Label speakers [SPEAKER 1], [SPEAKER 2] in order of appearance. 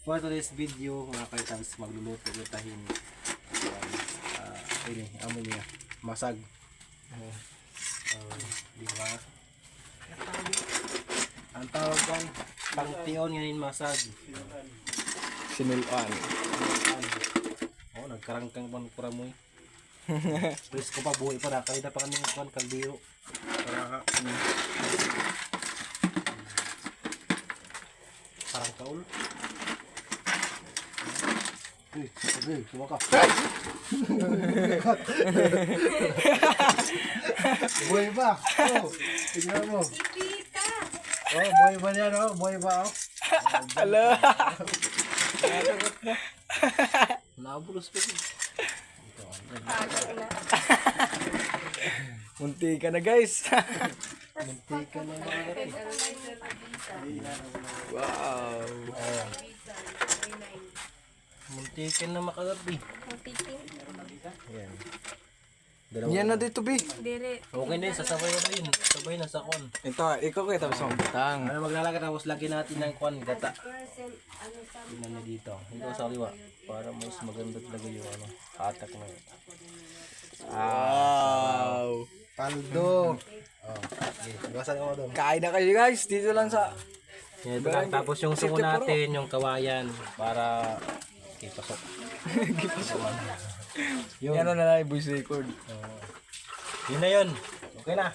[SPEAKER 1] For today's video, mga kaitans, magluluto ko tahin. Ini, amoy niya. Masag. Di ba? Ang tawag kan, pangtion ngayon masag.
[SPEAKER 2] Sinulan.
[SPEAKER 1] Oh, nagkarangkang pang kuramoy. Please ko pa buhay pa na. Kaya na pa kami ng kaldero. Parang kaul. Uy, sumo ka. Buhay ba? Oh, tignan mo. Oh, buhay ba yan? Oh, buhay ba? Oh.
[SPEAKER 2] Hello.
[SPEAKER 1] Nabulos pa rin.
[SPEAKER 2] Munti ka na guys.
[SPEAKER 1] Munti ka na mga.
[SPEAKER 2] Wow.
[SPEAKER 1] Munti ka na makagabi. Ayan.
[SPEAKER 2] Yan na dito bi.
[SPEAKER 1] Okay na yun, sasabay na yun. Sabay na sa kon.
[SPEAKER 2] Ito, ikaw kayo tapos ang butang.
[SPEAKER 1] Ano maglalagay tapos lagyan natin ng kon, gata. Tingnan niyo dito. Ito sa liwa. Para mas maganda talaga yung ano, atak na yun.
[SPEAKER 2] Wow.
[SPEAKER 1] Paldo. Oh, okay. Iwasan ko doon.
[SPEAKER 2] Kain na kayo guys. Dito lang sa...
[SPEAKER 1] Yan, ito lang. Tapos yung sumo natin, yung kawayan. Para... Okay, pasok.
[SPEAKER 2] Yung ano na lang, voice record.
[SPEAKER 1] Yun na yun. Okay na.